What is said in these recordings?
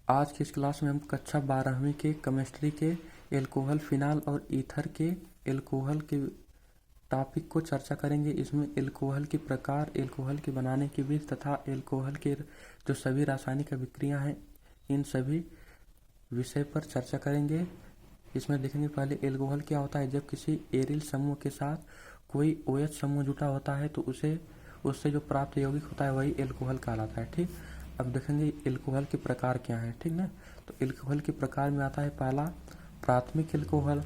आज की इस क्लास में हम कक्षा 12वीं के केमिस्ट्री के एल्कोहल फिनाल और ईथर के एल्कोहल के टॉपिक को चर्चा करेंगे। इसमें एल्कोहल की प्रकार, एल्कोहल के बनाने की विधि तथा एल्कोहल के जो सभी रासायनिक अभिक्रियाएं हैं, इन सभी विषय पर चर्चा करेंगे। इसमें देखेंगे पहले एल्कोहल क्या होता है। जब किसी एरिल समूह के साथ कोई OH समूह जुटा होता है तो उससे जो प्राप्त यौगिक होता है वही एल्कोहल कहलाता है। ठीक, अब देखेंगे एल्कोहल के प्रकार क्या है। ठीक ना, तो एल्कोहल के प्रकार में आता है पहला प्राथमिक एल्कोहल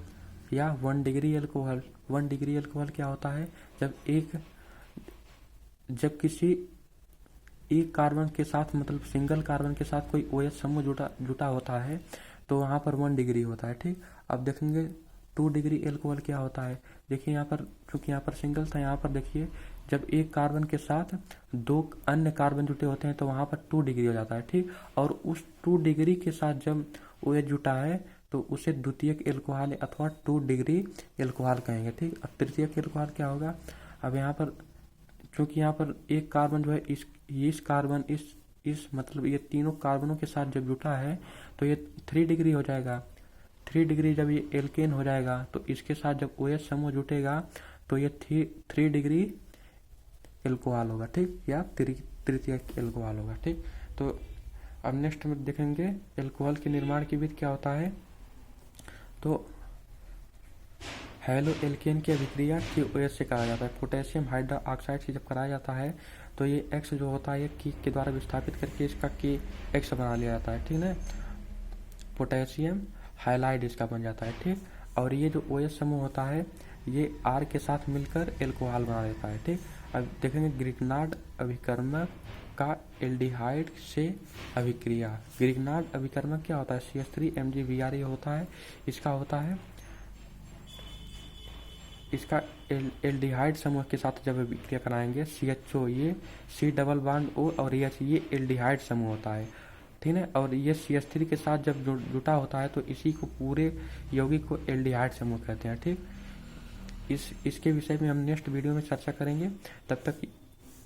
या 1 डिग्री एल्कोहल। 1 डिग्री एल्कोहल क्या होता है, जब किसी एक कार्बन के साथ मतलब सिंगल कार्बन के साथ कोई OH समूह जुटा होता है तो वहाँ पर 1 डिग्री होता है। ठीक, अब देखेंगे 2 डिग्री एल्कोहल क्या होता है। देखिए यहाँ पर, चूंकि यहाँ पर सिंगल था, यहाँ पर देखिए जब एक कार्बन के साथ 2 अन्य कार्बन जुटे होते हैं तो वहाँ पर 2 डिग्री हो जाता है। ठीक, और उस 2 डिग्री के साथ जब OH जुटा है तो उसे द्वितीयक एल्कोहल अथवा 2 डिग्री एल्कोहल कहेंगे। ठीक, अब तृतीयक एल्कोहल क्या होगा। अब यहाँ पर चूंकि यहाँ पर एक कार्बन जो है इस कार्बन इस मतलब ये तीनों कार्बनों के साथ जब जुटा है तो ये 3 डिग्री हो जाएगा। 3 डिग्री जब ये एल्केन हो जाएगा तो इसके साथ जब OH समूह जुटेगा तो ये 3 डिग्री एल्कोहल होगा। ठीक, या तृतीयक एल्कोहल होगा। ठीक, तो अब नेक्स्ट में देखेंगे एल्कोहल के निर्माण की विधि क्या होता है। तो हेलो एल्केन की अभिक्रिया QOH से कहा जाता है। पोटेशियम हाइड्रोक्साइड से जब कराया जाता है तो ये X जो होता है की के द्वारा विस्थापित करके इसका KX बना लिया जाता है। ठीक ना, पोटेशियम हाइलाइड इसका बन जाता है। ठीक, और ये जो OH समूह होता है ये R के साथ मिलकर एल्कोहल बना देता है। ठीक, अब देखेंगे ग्रिग्नार्ड अभिकर्मक का एल्डिहाइड से अभिक्रिया। ग्रिग्नार्ड अभिकर्मक क्या होता है, CH3 MgBr ये होता है। इसका एल्डिहाइड समूह के साथ जब अभिक्रिया कराएंगे CHO ये C डबल बॉन्ड O और H ये एल्डिहाइड समूह होता है। ठीक है, और ये CH3 के साथ जब जुटा होता है तो इसी को पूरे यौगिक को एल्डिहाइड समूह कहते हैं। ठीक, इसके विषय में हम नेक्स्ट वीडियो में चर्चा करेंगे। तब तक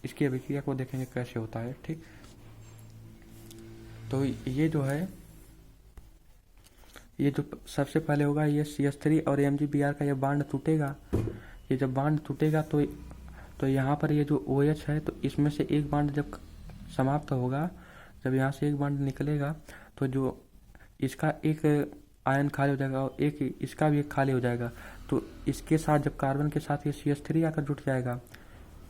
इसकी अभिक्रिया को देखेंगे कैसे होता है। ठीक, तो ये जो सबसे पहले होगा ये CH3 और MgBr का ये बांड टूटेगा। ये जब बांड टूटेगा तो यहाँ पर ये जो OH है तो इसमें से एक बांड जब समाप्त होगा, जब यहाँ से एक बांड निकलेगा तो जो इसका एक आयन खाली हो जाएगा और एक इसका भी एक खाली हो जाएगा। तो इसके साथ जब कार्बन के साथ ये CH3 आकर जुट जाएगा,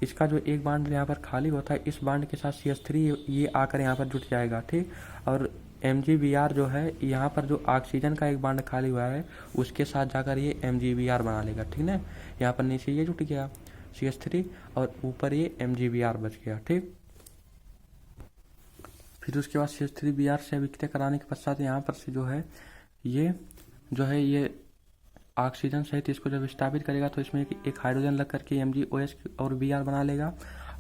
इसका जो एक बांड यहाँ पर खाली होता है इस बांड के साथ CH3 ये आकर यहाँ पर जुट जाएगा। ठीक, और MgBr जो है यहाँ पर जो ऑक्सीजन का एक बांड खाली हुआ है उसके साथ जाकर ये MgBr बना लेगा। ठीक ना, यहाँ पर नीचे ये जुट गया CH3 और ऊपर ये MgBr बच गया। ठीक, फिर उसके बाद CH3Br से अभिक्रिया कराने के पश्चात यहाँ पर से ये ऑक्सीजन सहित इसको जब विस्थापित करेगा तो इसमें एक हाइड्रोजन लग करके MgOH और Br बना लेगा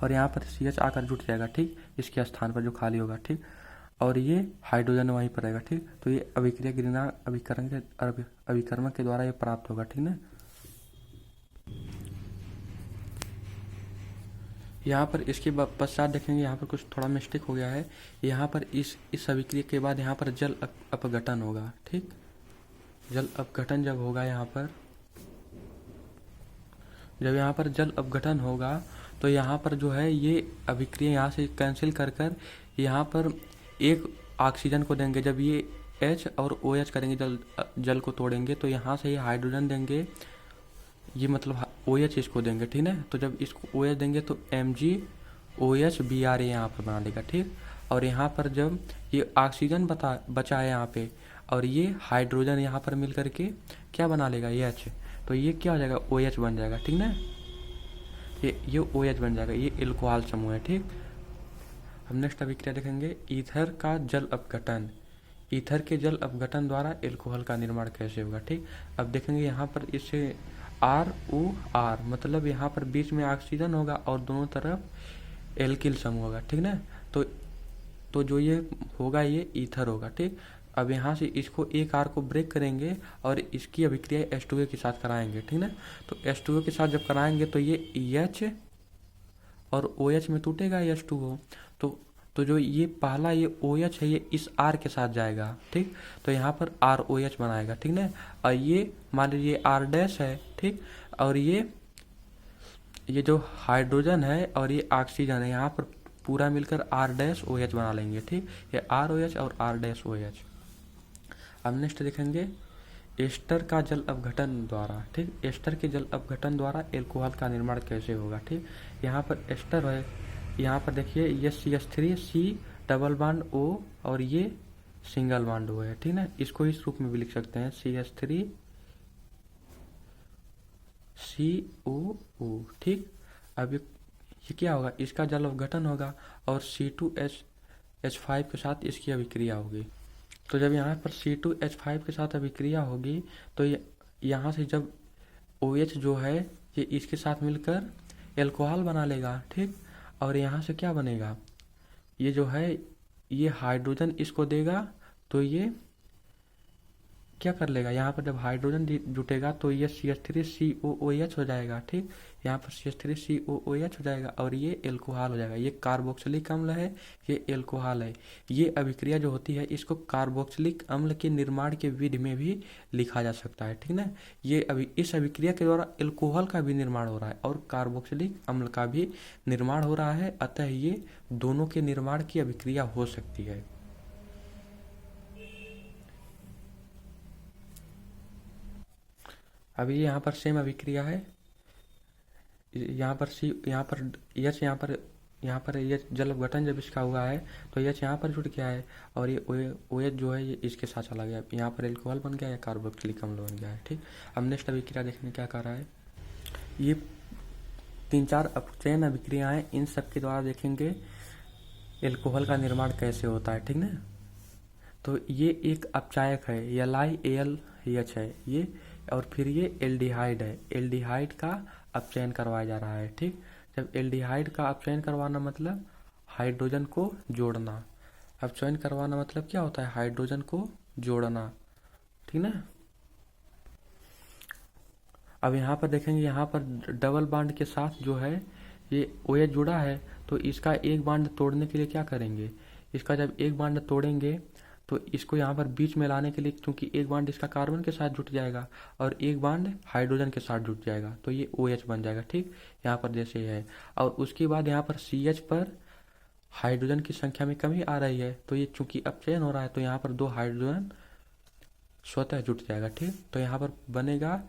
और यहाँ पर CH आकर जुट जाएगा। ठीक, इसके स्थान पर जो खाली होगा। ठीक, और ये हाइड्रोजन वहीं पर रहेगा। ठीक, तो ये अभिक्रिया ग्रिग्नार्ड अभिकर्मक के द्वारा ये प्राप्त होगा। ठीक ना, यहाँ पर इसके पश्चात देखेंगे यहाँ पर कुछ थोड़ा मिस्टेक हो गया है। यहाँ पर इस अभिक्रिया के बाद यहाँ पर जल अपघटन होगा। ठीक, जल अपघटन जब होगा जब यहाँ पर जल अपघटन होगा तो यहाँ पर जो है ये अभिक्रिया यहाँ से कैंसिल कर यहाँ पर एक ऑक्सीजन को देंगे। जब ये H और OH करेंगे, जल को तोड़ेंगे तो यहाँ से ये हाइड्रोजन देंगे, ये मतलब OH इसको देंगे। ठीक है, तो जब इसको OH देंगे तो MgOH Br यहाँ पर बना लेगा। ठीक, और यहाँ पर जब ये ऑक्सीजन बचा है यहाँ पे और ये हाइड्रोजन यहाँ पर मिल करके क्या बना लेगा, ये H, तो ये क्या हो जाएगा, OH बन जाएगा। ठीक ना, ये OH बन जाएगा, ये एल्कोहल समूह है। ठीक, हम नेक्स्ट अभिक्रिया देखेंगे ईथर का जल अपघटन। ईथर के जल अपघटन द्वारा एल्कोहल का निर्माण कैसे होगा। ठीक, अब देखेंगे यहाँ पर इससे ROR मतलब यहाँ पर बीच में ऑक्सीजन होगा और दोनों तरफ एल्किल समूह होगा। ठीक ना, तो जो ये होगा ये ईथर होगा। ठीक, अब यहाँ से इसको एक R को ब्रेक करेंगे और इसकी अभिक्रिया H2O के साथ कराएंगे। ठीक ना, तो H2O के साथ जब कराएंगे तो ये H और OH में टूटेगा H2O, तो जो ये पहला ये OH है ये इस R के साथ जाएगा, ठीक। तो यहाँ पर ROH बनाएगा, ठीक ना। और ये मान लीजिए R डैश है, ठीक। और ये जो हाइड्रोजन है और ये ऑक्सीजन है, यहाँ पर पूरा मिलकर R डैश OH बना लेंगे, ठीक। ये ROH और R डैश OH। अब नेक्स्ट देखेंगे एस्टर का जल अपघटन द्वारा, ठीक। एस्टर के जल अपघटन द्वारा एल्कोहल का निर्माण कैसे होगा, ठीक। यहाँ पर एस्टर है, यहाँ पर देखिए ये CH3 C double bond O और ये सिंगल बॉन्ड O है, ठीक ना। इसको इस रूप में भी लिख सकते हैं CH3 COO, ठीक। अब ये क्या होगा, इसका जल अपघटन होगा और C2H5 के साथ इसकी अभिक्रिया होगी। तो जब यहाँ पर C2H5 के साथ अभिक्रिया होगी तो यहाँ से जब OH जो है ये इसके साथ मिलकर एल्कोहल बना लेगा, ठीक। और यहाँ से क्या बनेगा, ये जो है ये हाइड्रोजन इसको देगा तो ये क्या कर लेगा, यहाँ पर जब हाइड्रोजन जुटेगा तो ये CH3COOH हो जाएगा, ठीक। यहाँ पर CH3COOH हो जाएगा और ये एल्कोहल हो जाएगा। ये कार्बोक्सिलिक अम्ल है, ये एल्कोहल है। ये अभिक्रिया जो होती है इसको कार्बोक्सिलिक अम्ल के निर्माण के विधि में भी लिखा जा सकता है, ठीक ना। ये इस अभिक्रिया के द्वारा एल्कोहल का भी निर्माण हो रहा है और कार्बोक्सिलिक अम्ल का भी निर्माण हो रहा है, अतः ये दोनों के निर्माण की अभिक्रिया हो सकती है। अभी यहाँ पर सेम अभिक्रिया है, यहाँ पर H यहाँ पर ये जल अपघटन जब इसका हुआ है तो H यहाँ पर जुट गया है और ये OH जो है ये इसके साथ चला गया, यहाँ पर एल्कोहल बन गया या कार्बोक्सिलिक अम्ल बन गया है, ठीक। अब नेक्स्ट अभिक्रिया देखने क्या कर रहा है, ये 3-4 अपचयन अभिक्रियाएं, इन सब के द्वारा देखेंगे एल्कोहल का निर्माण कैसे होता है, ठीक ना। तो ये एक अपचायक है, LiAlH है ये, और फिर ये एल्डिहाइड है। एल्डिहाइड का अपचयन करवाया जा रहा है, ठीक। जब एल्डिहाइड का अपचयन करवाना मतलब हाइड्रोजन को जोड़ना, अपचयन करवाना मतलब क्या होता है, हाइड्रोजन को जोड़ना, ठीक ना। अब यहाँ पर देखेंगे, यहाँ पर डबल बॉन्ड के साथ जो है ये OH जुड़ा है तो इसका एक बॉन्ड तोड़ने के लिए क्या करेंगे, इसका जब एक बॉन्ड तोड़ेंगे तो इसको यहाँ पर बीच में लाने के लिए, क्योंकि एक बॉन्ड इसका कार्बन के साथ जुट जाएगा और एक बॉन्ड हाइड्रोजन के साथ जुट जाएगा तो ये OH बन जाएगा, ठीक। यहाँ पर जैसे है, और उसके बाद यहाँ पर CH पर हाइड्रोजन की संख्या में कमी आ रही है तो ये चूंकि अपचयन हो रहा है तो यहाँ पर 2 हाइड्रोजन स्वतः जुट जाएगा, ठीक। तो यहाँ पर बनेगा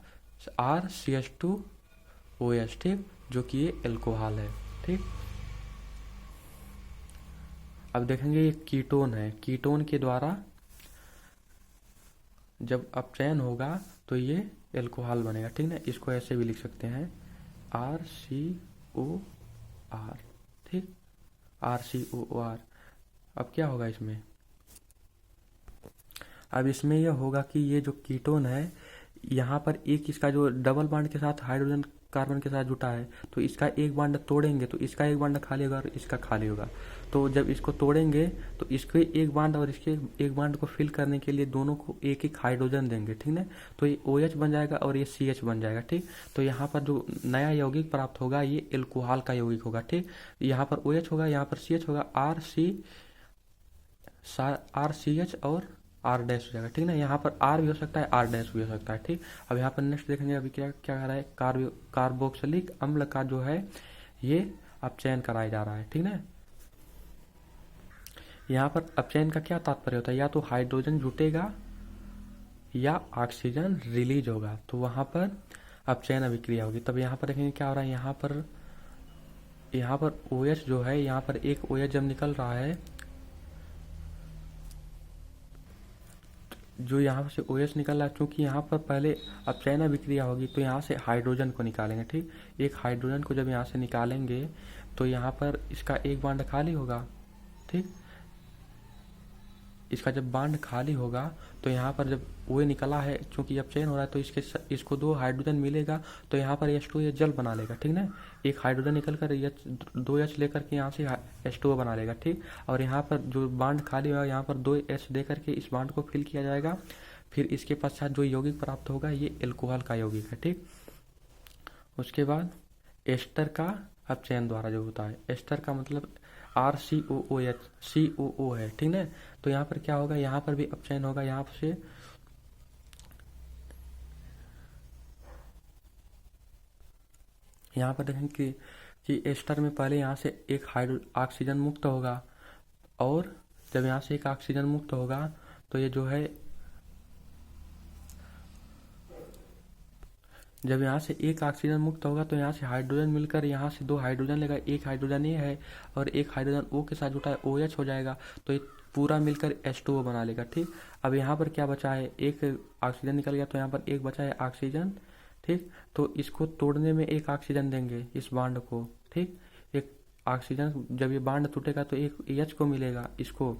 RCH2OH, ठीक, जो कि ये एल्कोहल है, ठीक। अब देखेंगे ये कीटोन है, कीटोन के द्वारा जब अपचयन होगा तो ये एल्कोहल बनेगा, ठीक ना। इसको ऐसे भी लिख सकते हैं RCOR, ठीक, RCOR। अब क्या होगा इसमें, अब इसमें यह होगा कि ये जो कीटोन है यहाँ पर एक इसका जो डबल बॉन्ड के साथ हाइड्रोजन कार्बन के साथ जुटा है तो इसका एक बॉन्ड तोड़ेंगे तो इसका एक बॉन्ड खाली होगा और इसका खाली होगा। तो जब इसको तोड़ेंगे तो इसके एक बॉन्ड और इसके एक बॉन्ड को फिल करने के लिए दोनों को एक एक हाइड्रोजन देंगे, ठीक ना। तो ये OH बन जाएगा और ये CH बन जाएगा, ठीक। तो यहाँ पर जो नया यौगिक प्राप्त होगा ये एल्कोहल का यौगिक होगा, ठीक। यहाँ पर OH होगा, यहाँ पर CH होगा, RCH और R डैश हो जाएगा, ठीक ना। यहाँ पर R भी हो सकता है, R डैश भी हो सकता है, ठीक। अब यहाँ पर नेक्स्ट देखेंगे, अभी क्या क्या कर रहा है, कार्बोक्सिलिक अम्ल का जो है ये अपचयन कराया जा रहा है, ठीक ना। यहाँ पर अपचयन का क्या तात्पर्य होता है, या तो हाइड्रोजन जुटेगा या ऑक्सीजन रिलीज होगा तो वहां पर अपचयन अभिक्रिया होगी। तब यहाँ पर देखेंगे क्या हो रहा है, यहाँ पर OH जो है, यहाँ पर एक OH जब निकल रहा है, जो यहाँ से OH निकल रहा है, क्योंकि यहाँ पर पहले अपचयन अभिक्रिया होगी तो यहाँ से हाइड्रोजन को निकालेंगे, ठीक। एक हाइड्रोजन को जब यहाँ से निकालेंगे तो यहाँ पर इसका एक बॉन्ड खाली होगा, ठीक। इसका जब बॉन्ड खाली होगा तो यहाँ पर जब OH निकला है, चूंकि अपचयन हो रहा है तो इसको 2 हाइड्रोजन मिलेगा तो यहाँ पर H2 ये जल बना लेगा, ठीक ना। एक हाइड्रोजन निकल कर 2H लेकर के यहाँ से H2O बना लेगा, ठीक। और यहाँ पर जो बॉन्ड खाली होगा यहाँ पर 2H दे करके इस बॉन्ड को फिल किया जाएगा, फिर इसके पश्चात जो यौगिक प्राप्त होगा ये एल्कोहल का यौगिक है, ठीक। उसके बाद एस्टर का अपचयन द्वारा जो होता है, एस्टर का मतलब RCOOH है, ठीक है। तो यहाँ पर क्या होगा, यहाँ पर भी अपचयन होगा। यहाँ से यहाँ पर देखें कि एस्टर में पहले यहाँ से एक ऑक्सीजन मुक्त होगा, और जब यहाँ से एक ऑक्सीजन मुक्त होगा तो ये जो है, जब यहाँ से एक ऑक्सीजन मुक्त होगा तो यहाँ से हाइड्रोजन मिलकर यहाँ से 2 हाइड्रोजन लेगा। एक हाइड्रोजन ये है और एक हाइड्रोजन O के साथ जुटा है, OH हो जाएगा। तो ये पूरा मिलकर H2O बना लेगा, ठीक। अब यहाँ पर क्या बचा है, एक ऑक्सीजन निकल गया तो यहाँ पर एक बचा है ऑक्सीजन, ठीक। तो इसको तोड़ने में एक ऑक्सीजन देंगे इस बांड को, ठीक। एक ऑक्सीजन जब ये बांड टूटेगा तो एक H को मिलेगा, इसको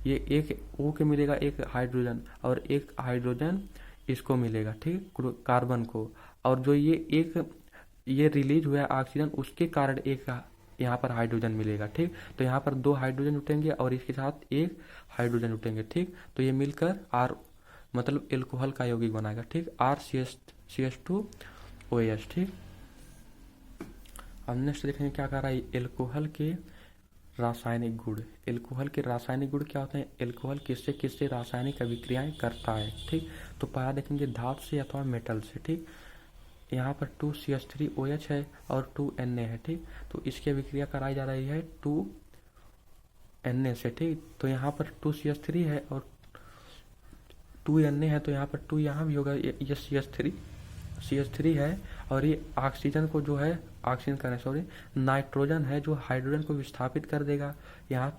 ये एक O के मिलेगा, एक हाइड्रोजन, और एक हाइड्रोजन इसको मिलेगा, ठीक, कार्बन को। और जो ये रिलीज हुआ है ऑक्सीजन, उसके कारण एक यहाँ पर हाइड्रोजन मिलेगा, ठीक। तो यहाँ पर 2 हाइड्रोजन उठेंगे और इसके साथ एक हाइड्रोजन उठेंगे, ठीक। तो ये मिलकर R मतलब एल्कोहल का यौगिक बनाएगा, ठीक, RCH2OH, ठीक। अब नेक्स्ट देखेंगे क्या कर रहा है एल्कोहल के रासायनिक गुण। एल्कोहल के रासायनिक गुण क्या होते हैं, एल्कोहल किससे किससे रासायनिक अभिक्रियाएं करता है, ठीक। तो पहला देखेंगे धातु से अथवा मेटल से, ठीक। यहाँ पर 2CH3OH है और 2Na है, ठीक। तो इसकी अभिक्रिया कराई जा रही है 2Na से, ठीक। तो यहाँ पर 2CH3 है और 2Na है, तो यहाँ पर 2 यहाँ भी होगा, ये CH3 है। और ये ऑक्सीजन को जो है, ऑक्सीजन का सॉरी नाइट्रोजन है जो हाइड्रोजन को विस्थापित कर देगा। यहाँ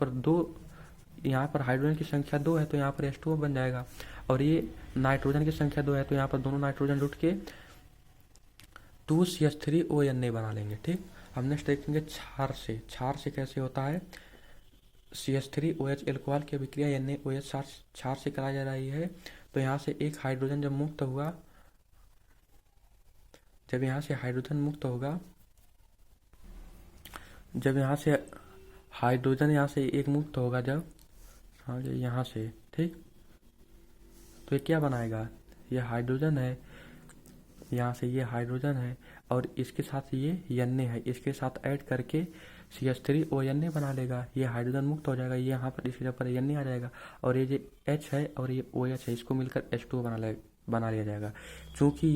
पर हाइड्रोजन की संख्या 2 है तो यहाँ पर H2O बन जाएगा, और ये नाइट्रोजन की संख्या 2 है तो यहाँ पर दोनों नाइट्रोजन जुट के 2CH3ONA बना लेंगे, ठीक। अब नेक्स्ट देखेंगे क्षार से। क्षार से कैसे होता है, CH3OH एल्कोहल की अभिक्रिया NaOH क्षार से कराई जा रही है। तो यहाँ से एक हाइड्रोजन जब मुक्त हुआ, जब यहाँ से हाइड्रोजन मुक्त होगा, जब यहाँ से हाइड्रोजन यहाँ से एक मुक्त होगा, जब हाँ यहाँ से, ठीक। तो ये क्या बनाएगा, ये हाइड्रोजन है, यहाँ से ये हाइड्रोजन है और इसके साथ ये Na है, इसके साथ ऐड करके CH3ONA बना लेगा। ये हाइड्रोजन मुक्त हो जाएगा, ये यहाँ पर इसके पर Na आ जाएगा, और ये जो H है और ये OH है, इसको मिलकर H2O बना लिया जाएगा। चूंकि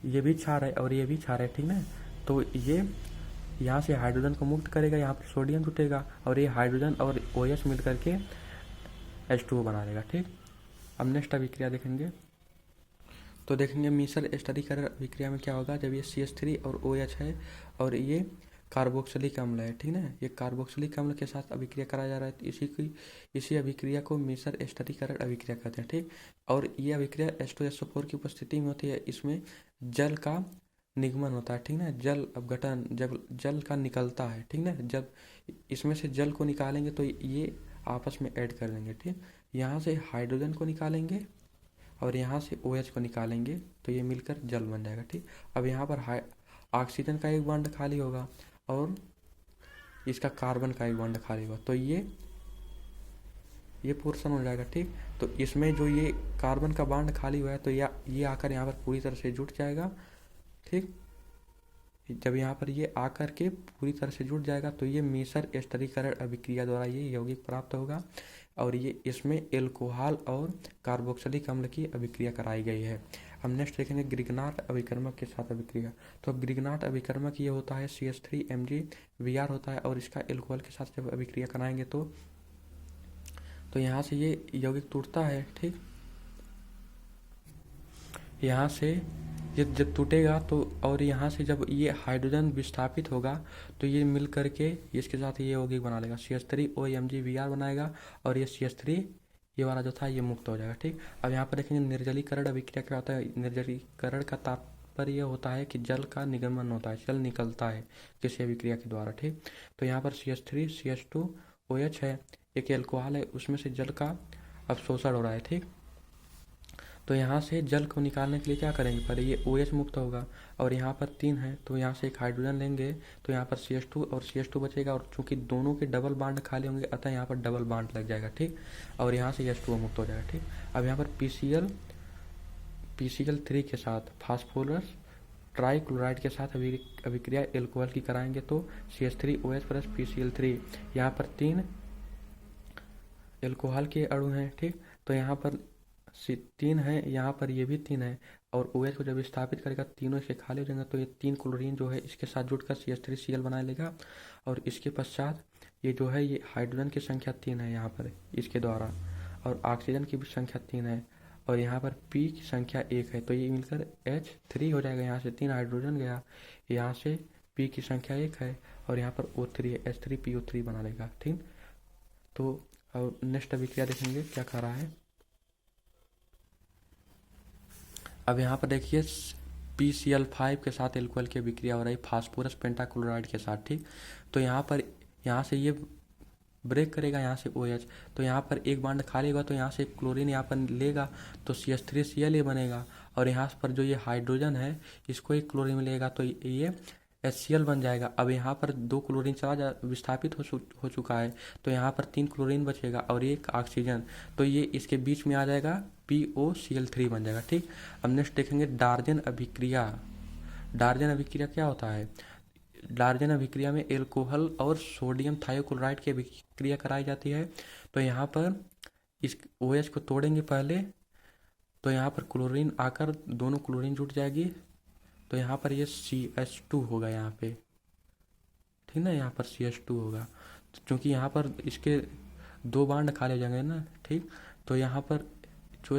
ये भी क्षार है और ये भी क्षार है, ठीक ना। तो ये यहाँ से हाइड्रोजन को मुक्त करेगा, यहाँ पर सोडियम जुटेगा और ये हाइड्रोजन और OH मिल करके H2O बना लेगा, ठीक। अब नेक्स्ट अभिक्रिया देखेंगे, तो देखेंगे मिश्र स्थिरीकरण अभिक्रिया में क्या होगा, जब ये CH3 और OH है और ये कार्बोक्सिलिक अम्ल है, ठीक ना। ये कार्बोक्सिलिक अम्ल के साथ अभिक्रिया कराया जा रहा है, तो इसी अभिक्रिया को मिश्र स्थिरीकरण अभिक्रिया कहते हैं, ठीक। और ये अभिक्रिया H2SO4 की उपस्थिति में होती है। इसमें जल का निगमन होता है, ठीक ना, जल अपघटन, जब जल का निकलता है, ठीक ना। जब इसमें से जल को निकालेंगे तो ये आपस में ऐड कर देंगे, ठीक। यहाँ से हाइड्रोजन को निकालेंगे और यहाँ से OH को निकालेंगे तो ये मिलकर जल बन जाएगा, ठीक। अब यहाँ पर ऑक्सीजन का एक बॉन्ड खाली होगा और इसका कार्बन का एक बॉन्ड खाली होगा, तो ये पोर्शन हो जाएगा, ठीक। तो इसमें जो ये कार्बन का बॉन्ड खाली हुआ है तो ये आकर यहाँ पर पूरी तरह से जुट जाएगा, ठीक। जब यहाँ पर ये आकर के पूरी तरह से जुट जाएगा तो ये मिश्र स्थिरीकरण अभिक्रिया द्वारा ये यौगिक प्राप्त होगा, और ये इसमें एल्कोहल और कार्बोक्सिलिक अम्ल की अभिक्रिया कराई गई है। हम नेक्स्ट देखेंगे ग्रिग्नार्ड अभिकर्मक के साथ अभिक्रिया। तो ग्रिग्नार्ड अभिकर्मक ये होता है CH3MgBr होता है, और इसका एल्कोहल के साथ जब अभिक्रिया कराएंगे तो यहाँ से ये यौगिक टूटता है, ठीक। यहाँ से ये जब टूटेगा तो, और यहाँ से जब ये हाइड्रोजन विस्थापित होगा तो ये मिल करके इसके साथ ये यौगिक बना लेगा, CH3OMgBr बनाएगा, और ये CH3 ये वाला जो था ये मुक्त हो जाएगा, ठीक। अब यहाँ पर देखेंगे निर्जलीकरण अभिक्रिया क्या होता है। निर्जलीकरण का तात्पर्य यह होता है कि जल का निगमन होता है, जल निकलता है किसी अभिक्रिया के द्वारा, ठीक। तो यहाँ पर CH3 CH2OH है, एक एल्कोहल है, उसमें से जल का अवशोषण हो रहा है, ठीक। तो यहाँ से जल को निकालने के लिए क्या करेंगे, पहले ये OH मुक्त होगा और यहाँ पर 3 है तो यहाँ से एक हाइड्रोजन लेंगे तो यहाँ पर CH2 और CH2 बचेगा, और चूंकि दोनों के डबल बॉन्ड खाली होंगे अतः यहाँ पर डबल बॉन्ड लग जाएगा, ठीक। और यहाँ से H2O मुक्त हो जाएगा, ठीक। अब यहाँ पर PCl3 के साथ फास्फोरस ट्राईक्लोराइड के साथ अभिक्रिया एल्कोहल की कराएंगे तो CH3OH प्लस PCl3, यहाँ पर 3 एल्कोहल के अणु हैं, ठीक। तो यहाँ पर 3 है, यहाँ पर ये भी 3 है, और OH को जब स्थापित करेगा तीनों इसके खाली हो जाएंगे, तो ये 3 क्लोरीन जो है इसके साथ जुड़कर CH3Cl बना लेगा, और इसके पश्चात ये जो है ये हाइड्रोजन की संख्या 3 है यहाँ पर इसके द्वारा, और ऑक्सीजन की भी संख्या 3 है, और यहाँ पर P की संख्या 1 है, तो ये मिलकर H3 हो जाएगा। यहाँ से 3 हाइड्रोजन गया, यहाँ से P की संख्या 1 है, और यहाँ पर O3 है, H3PO3 बना लेगा, ठीक। तो अब नेक्स्ट अभिक्रिया देखेंगे क्या कर रहा है। अब यहाँ पर देखिए PCl5 के साथ एल्कोहल की अभिक्रिया हो रही है फास्फोरस पेंटाक्लोराइड के साथ, ठीक। तो यहाँ से ये ब्रेक करेगा यहाँ से OH, तो यहाँ पर एक बॉन्ड खाली होगा, तो यहाँ से क्लोरीन यहाँ पर लेगा तो CH3Cl ये बनेगा, और यहाँ पर जो ये हाइड्रोजन है इसको एक क्लोरीन मिलेगा तो ये HCl बन जाएगा। अब यहाँ पर 2 क्लोरीन विस्थापित हो चुका है, तो यहाँ पर 3 क्लोरीन बचेगा और एक ऑक्सीजन, तो ये इसके बीच में आ जाएगा POCl3 बन जाएगा, ठीक। अब नेक्स्ट देखेंगे डार्जन अभिक्रिया। डार्जन अभिक्रिया क्या होता है। डार्जन अभिक्रिया में एल्कोहल और सोडियम थायोक्लोराइड की अभिक्रिया कराई जाती है। तो यहाँ पर इस OH को तोड़ेंगे पहले, तो यहाँ पर क्लोरीन आकर दोनों क्लोरीन जुट जाएगी, तो यहाँ पर ये CH2 होगा यहाँ पे, ठीक ना, यहाँ पर CH2 होगा, क्योंकि यहाँ पर इसके 2 बॉन्ड खाली हो जाएंगे ना, ठीक। तो यहाँ पर जो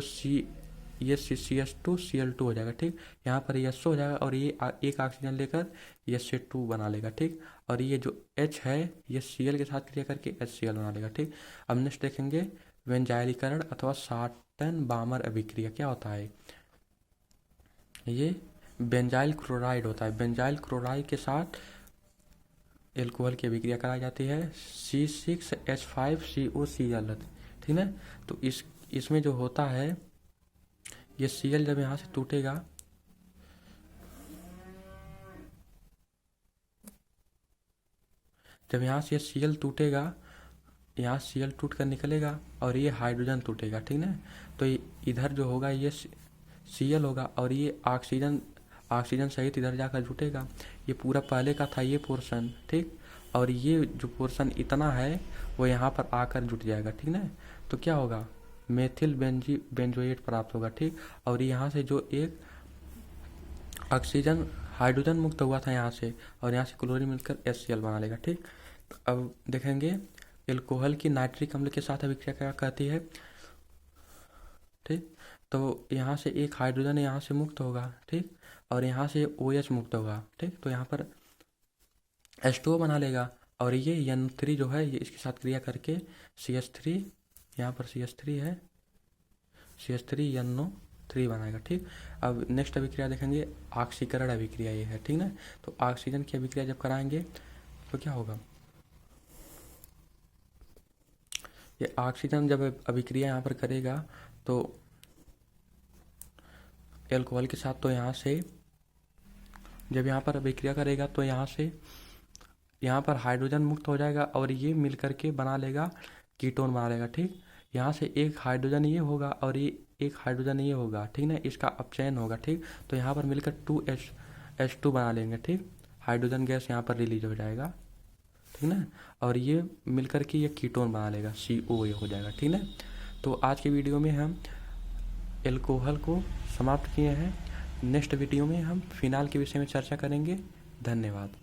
ये CH2 Cl2 हो जाएगा, ठीक। यहाँ पर SO हो जाएगा, और ये एक ऑक्सीजन लेकर Ca2 बना लेगा, ठीक। और ये जो H है ये Cl के साथ क्रिया करके HCl बना लेगा, ठीक। अब नेक्स्ट देखेंगे वेंजाइलीकरण अथवा साटन बामर अभिक्रिया क्या होता है। ये बेंजाइल क्लोराइड होता है, बेंजाइल क्लोराइड के साथ एल्कोहल की अभिक्रिया कराई जाती है C6H5COCl, ठीक है। तो इसमें जो होता है ये Cl जब यहाँ से टूटेगा, जब यहाँ से Cl टूटेगा, यहाँ Cl टूट कर निकलेगा और ये हाइड्रोजन टूटेगा, ठीक ना। तो इधर जो होगा ये Cl होगा, और ये ऑक्सीजन सहित इधर जाकर जुटेगा। ये पूरा पहले का था ये पोर्शन, ठीक। और ये जो पोर्शन इतना है वो यहाँ पर आकर जुट जाएगा, ठीक ना। तो क्या होगा, मेथिल बेंजोएट प्राप्त होगा, ठीक। और यहाँ से जो एक ऑक्सीजन हाइड्रोजन मुक्त हुआ था यहाँ से, और यहाँ से क्लोरीन मिलकर HCl बना लेगा, ठीक। तो अब देखेंगे एल्कोहल की नाइट्रिक अम्ल के साथ अभिक्रिया क्या कहती है, ठीक। तो यहाँ से एक हाइड्रोजन यहाँ से मुक्त होगा, ठीक, और यहाँ से OH मुक्त होगा, ठीक। तो यहाँ पर H2O बना लेगा, और ये N3 जो है ये इसके साथ क्रिया करके CH3, यहाँ पर CH3 है, CH3NO3 बनाएगा, ठीक। अब नेक्स्ट अभिक्रिया देखेंगे ऑक्सीकरण अभिक्रिया ये है, ठीक ना। तो ऑक्सीजन की अभिक्रिया जब कराएंगे तो क्या होगा, ये ऑक्सीजन जब अभिक्रिया यहाँ पर करेगा तो एल्कोहल के साथ, तो यहाँ से जब यहाँ पर अभिक्रिया करेगा तो यहाँ से यहाँ पर हाइड्रोजन मुक्त हो जाएगा, और ये मिल करके बना लेगा कीटोन बना लेगा, ठीक। यहाँ से एक हाइड्रोजन ये होगा और ये एक हाइड्रोजन ये होगा, ठीक ना, इसका अपचयन होगा, ठीक। तो यहाँ पर मिलकर 2H2 बना लेंगे, ठीक। हाइड्रोजन गैस यहाँ पर रिलीज हो जाएगा, ठीक ना, और ये मिलकर के ये कीटोन बना लेगा, CO ये हो जाएगा, ठीक ना। तो आज के वीडियो में हम एल्कोहल को समाप्त किए हैं। नेक्स्ट वीडियो में हम फिनाल के विषय में चर्चा करेंगे। धन्यवाद।